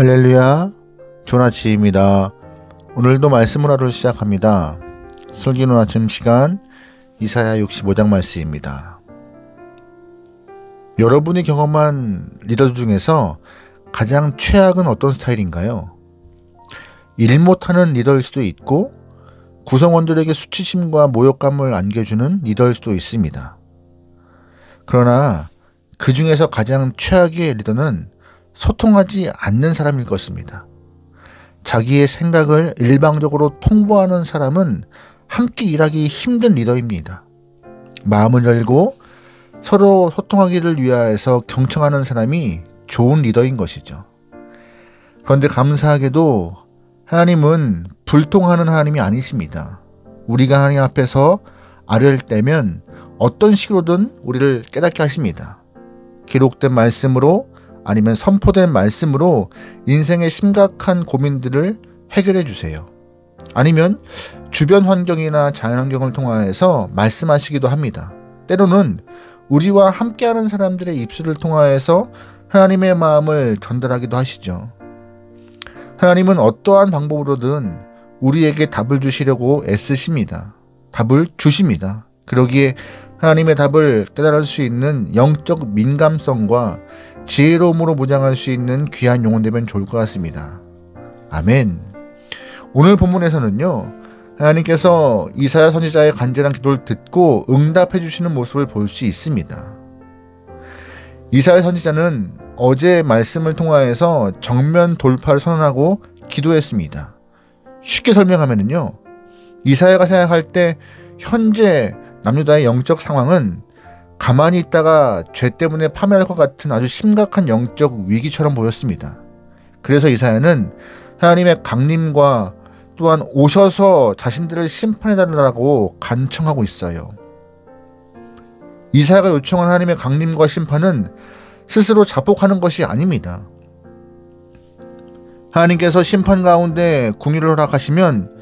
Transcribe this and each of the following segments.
할렐루야, 좋은 아침입니다. 오늘도 말씀을 하루 시작합니다. 설교는 아침 시간 이사야 65장 말씀입니다. 여러분이 경험한 리더들 중에서 가장 최악은 어떤 스타일인가요? 일 못하는 리더일 수도 있고 구성원들에게 수치심과 모욕감을 안겨주는 리더일 수도 있습니다. 그러나 그 중에서 가장 최악의 리더는 소통하지 않는 사람일 것입니다. 자기의 생각을 일방적으로 통보하는 사람은 함께 일하기 힘든 리더입니다. 마음을 열고 서로 소통하기를 위하여서 경청하는 사람이 좋은 리더인 것이죠. 그런데 감사하게도 하나님은 불통하는 하나님이 아니십니다. 우리가 하나님 앞에서 아뢰를 떼면 어떤 식으로든 우리를 깨닫게 하십니다. 기록된 말씀으로 아니면 선포된 말씀으로 인생의 심각한 고민들을 해결해 주세요. 아니면 주변 환경이나 자연환경을 통하여서 말씀하시기도 합니다. 때로는 우리와 함께하는 사람들의 입술을 통하여서 하나님의 마음을 전달하기도 하시죠. 하나님은 어떠한 방법으로든 우리에게 답을 주시려고 애쓰십니다. 답을 주십니다. 그러기에 하나님의 답을 깨달을 수 있는 영적 민감성과 지혜로움으로 무장할 수 있는 귀한 영혼 되면 좋을 것 같습니다. 아멘. 오늘 본문에서는요, 하나님께서 이사야 선지자의 간절한 기도를 듣고 응답해 주시는 모습을 볼 수 있습니다. 이사야 선지자는 어제 말씀을 통하여서 정면 돌파를 선언하고 기도했습니다. 쉽게 설명하면요, 이사야가 생각할 때 현재 남유다의 영적 상황은 가만히 있다가 죄 때문에 파멸할 것 같은 아주 심각한 영적 위기처럼 보였습니다. 그래서 이사야는 하나님의 강림과 또한 오셔서 자신들을 심판해달라고 간청하고 있어요. 이사야가 요청한 하나님의 강림과 심판은 스스로 자폭하는 것이 아닙니다. 하나님께서 심판 가운데 궁유를 허락하시면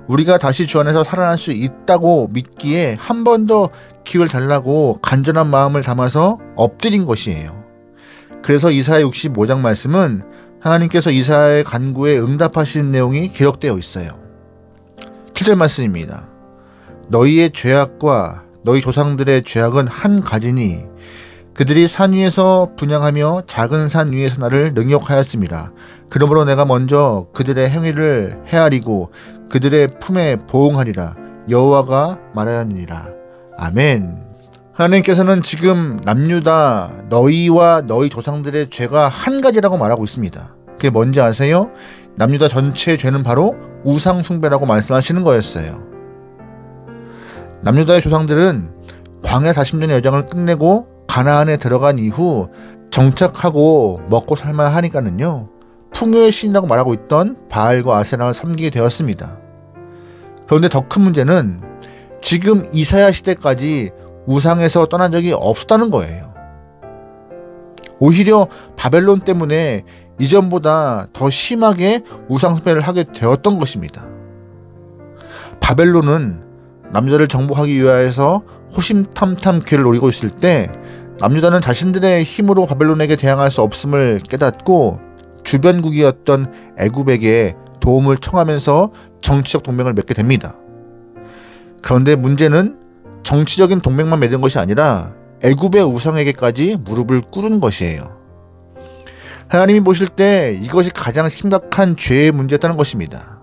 우리가 다시 주 안에서 살아날 수 있다고 믿기에 한 번 더 기회를 달라고 간절한 마음을 담아서 엎드린 것이에요. 그래서 이사야 65장 말씀은 하나님께서 이사야의 간구에 응답하신 내용이 기록되어 있어요. 7절 말씀입니다. 너희의 죄악과 너희 조상들의 죄악은 한 가지니 그들이 산 위에서 분향하며 작은 산 위에서 나를 능욕하였습니다. 그러므로 내가 먼저 그들의 행위를 헤아리고 그들의 품에 보응하리라. 여호와가 말하느니라. 아멘. 하나님께서는 지금 남유다 너희와 너희 조상들의 죄가 한 가지라고 말하고 있습니다. 그게 뭔지 아세요? 남유다 전체의 죄는 바로 우상 숭배라고 말씀하시는 거였어요. 남유다의 조상들은 광야 40년의 여정을 끝내고 가나안에 들어간 이후 정착하고 먹고 살만 하니까는요, 풍요의 신이라고 말하고 있던 바알과 아세라를 섬기게 되었습니다. 그런데 더 큰 문제는 지금 이사야 시대까지 우상에서 떠난 적이 없었다는 거예요. 오히려 바벨론 때문에 이전보다 더 심하게 우상 숭배를 하게 되었던 것입니다. 바벨론은 남유다를 정복하기 위하여서 호심탐탐 기회를 노리고 있을 때 남유다는 자신들의 힘으로 바벨론에게 대항할 수 없음을 깨닫고 주변국이었던 애굽에게 도움을 청하면서 정치적 동맹을 맺게 됩니다. 그런데 문제는 정치적인 동맹만 맺은 것이 아니라 애굽의 우상에게까지 무릎을 꿇은 것이에요. 하나님이 보실 때 이것이 가장 심각한 죄의 문제였다는 것입니다.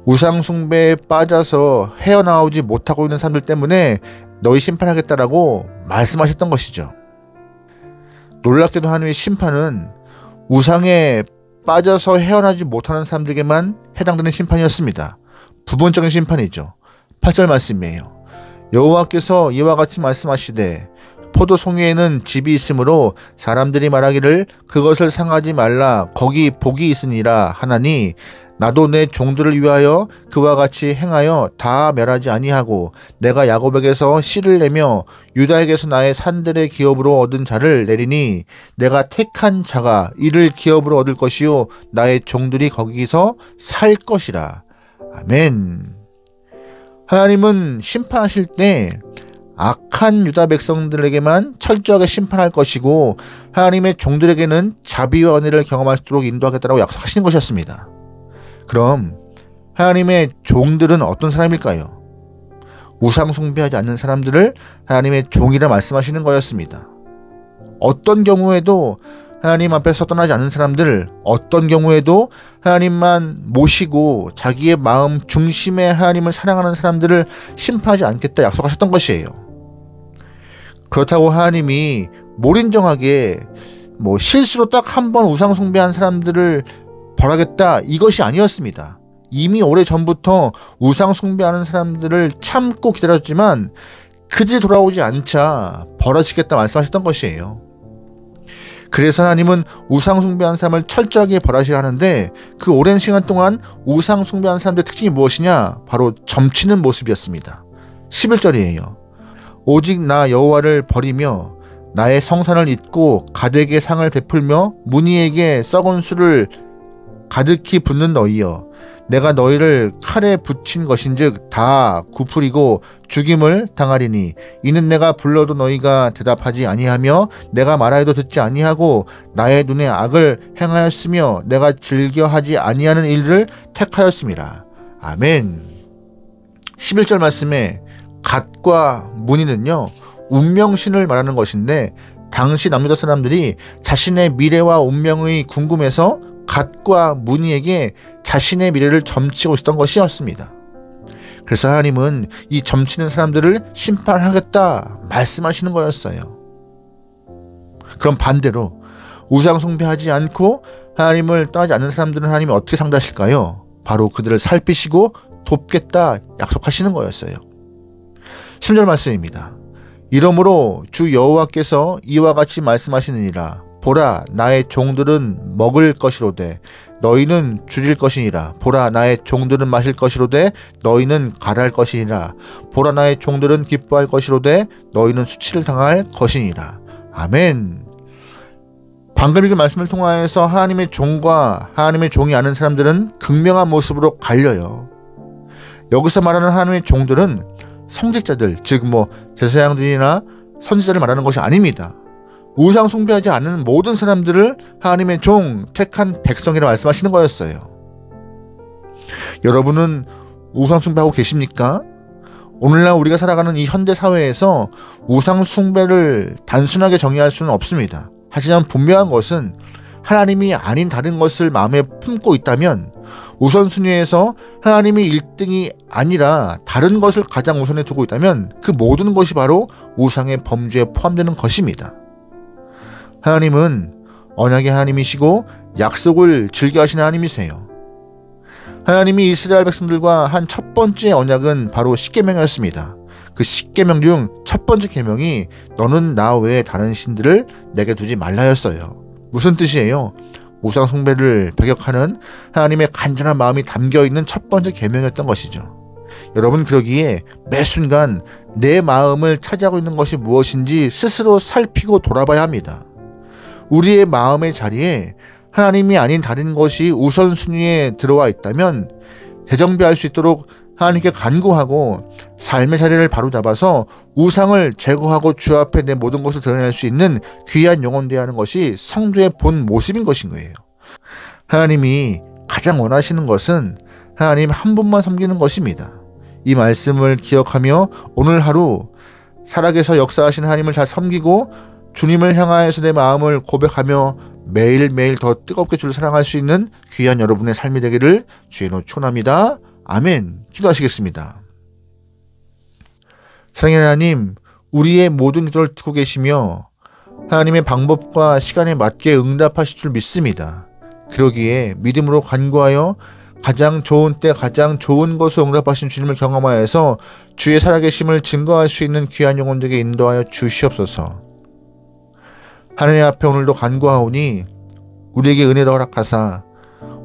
우상 숭배에 빠져서 헤어나오지 못하고 있는 사람들 때문에 너희 심판하겠다라고 말씀하셨던 것이죠. 놀랍게도 하나님의 심판은 우상에 빠져서 헤어나지 못하는 사람들에게만 해당되는 심판이었습니다. 부분적인 심판이죠. 8절 말씀이에요. 여호와께서 이와 같이 말씀하시되 포도송이에는 집이 있으므로 사람들이 말하기를 그것을 상하지 말라 거기 복이 있으니라 하나니 나도 내 종들을 위하여 그와 같이 행하여 다 멸하지 아니하고 내가 야곱에게서 씨를 내며 유다에게서 나의 산들의 기업으로 얻은 자를 내리니 내가 택한 자가 이를 기업으로 얻을 것이요 나의 종들이 거기서 살 것이라. 아멘. 하나님은 심판하실 때 악한 유다 백성들에게만 철저하게 심판할 것이고 하나님의 종들에게는 자비와 은혜를 경험할 수 있도록 인도하겠다고 약속하시는 것이었습니다. 그럼 하나님의 종들은 어떤 사람일까요? 우상 숭배하지 않는 사람들을 하나님의 종이라 말씀하시는 거였습니다. 어떤 경우에도 하나님 앞에서 떠나지 않는 사람들, 어떤 경우에도 하나님만 모시고 자기의 마음 중심에 하나님을 사랑하는 사람들을 심판하지 않겠다 약속하셨던 것이에요. 그렇다고 하나님이 몰인정하게 실수로 딱 한 번 우상 숭배한 사람들을 벌하겠다 이것이 아니었습니다. 이미 오래전부터 우상 숭배하는 사람들을 참고 기다렸지만 그들이 돌아오지 않자 벌하시겠다 말씀하셨던 것이에요. 그래서 하나님은 우상 숭배한 사람을 철저하게 벌하시려 하는데 그 오랜 시간 동안 우상 숭배한 사람들의 특징이 무엇이냐? 바로 점치는 모습이었습니다. 11절이에요. 오직 나 여호와를 버리며 나의 성산을 잊고 가덱의 상을 베풀며 문희에게 썩은 술을 가득히 붓는 너희여, 내가 너희를 칼에 붙인 것인즉 다 굽으리고 죽임을 당하리니 이는 내가 불러도 너희가 대답하지 아니하며 내가 말하여도 듣지 아니하고 나의 눈에 악을 행하였으며 내가 즐겨하지 아니하는 일을 택하였음이라. 아멘. 11절 말씀에 갓과 문희는요, 운명신을 말하는 것인데 당시 남유다 사람들이 자신의 미래와 운명이 궁금해서 갓과 문희에게 자신의 미래를 점치고 있었던 것이었습니다. 그래서 하나님은 이 점치는 사람들을 심판하겠다 말씀하시는 거였어요. 그럼 반대로 우상 숭배하지 않고 하나님을 떠나지 않는 사람들은 하나님이 어떻게 상대하실까요? 바로 그들을 살피시고 돕겠다 약속하시는 거였어요. 10절 말씀입니다. 이러므로 주 여호와께서 이와 같이 말씀하시느니라. 보라, 나의 종들은 먹을 것이로되 너희는 줄일 것이니라. 보라, 나의 종들은 마실 것이로되 너희는 가랄 것이니라. 보라, 나의 종들은 기뻐할 것이로되 너희는 수치를 당할 것이니라. 아멘. 방금 읽은 말씀을 통하여서 하나님의 종과 하나님의 종이 아는 사람들은 극명한 모습으로 갈려요. 여기서 말하는 하나님의 종들은 성직자들, 즉 제사장들이나 선지자를 말하는 것이 아닙니다. 우상 숭배하지 않는 모든 사람들을 하나님의 종, 택한 백성이라 말씀하시는 거였어요. 여러분은 우상 숭배하고 계십니까? 오늘날 우리가 살아가는 이 현대 사회에서 우상 숭배를 단순하게 정의할 수는 없습니다. 하지만 분명한 것은 하나님이 아닌 다른 것을 마음에 품고 있다면 우선순위에서 하나님이 1등이 아니라 다른 것을 가장 우선에 두고 있다면 그 모든 것이 바로 우상의 범죄에 포함되는 것입니다. 하나님은 언약의 하나님이시고 약속을 즐겨하시는 하나님이세요. 하나님이 이스라엘 백성들과 한 첫 번째 언약은 바로 십계명이었습니다. 그 십계명 중 첫 번째 계명이 너는 나 외에 다른 신들을 내게 두지 말라였어요. 무슨 뜻이에요? 우상 숭배를 배격하는 하나님의 간절한 마음이 담겨있는 첫 번째 계명이었던 것이죠. 여러분, 그러기에 매 순간 내 마음을 차지하고 있는 것이 무엇인지 스스로 살피고 돌아봐야 합니다. 우리의 마음의 자리에 하나님이 아닌 다른 것이 우선순위에 들어와 있다면 재정비할 수 있도록 하나님께 간구하고 삶의 자리를 바로잡아서 우상을 제거하고 주 앞에 내 모든 것을 드러낼 수 있는 귀한 영혼 되어야 하는 것이 성도의 본 모습인 것인 거예요. 하나님이 가장 원하시는 것은 하나님 한 분만 섬기는 것입니다. 이 말씀을 기억하며 오늘 하루 살아계셔 역사하신 하나님을 잘 섬기고 주님을 향하여서 내 마음을 고백하며 매일매일 더 뜨겁게 주를 사랑할 수 있는 귀한 여러분의 삶이 되기를 주의 이름으로 축원합니다. 아멘. 기도하시겠습니다. 사랑의 하나님, 우리의 모든 기도를 듣고 계시며 하나님의 방법과 시간에 맞게 응답하실 줄 믿습니다. 그러기에 믿음으로 간구하여 가장 좋은 때 가장 좋은 것을 응답하신 주님을 경험하여서 주의 살아계심을 증거할 수 있는 귀한 영혼들에게 인도하여 주시옵소서. 하나님 앞에 오늘도 간구하오니 우리에게 은혜를 허락하사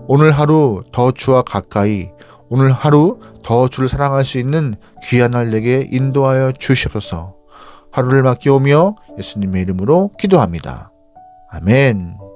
오늘 하루 더 주와 가까이, 오늘 하루 더 주를 사랑할 수 있는 귀한 날 내게 인도하여 주시옵소서. 하루를 맡겨오며 예수님의 이름으로 기도합니다. 아멘.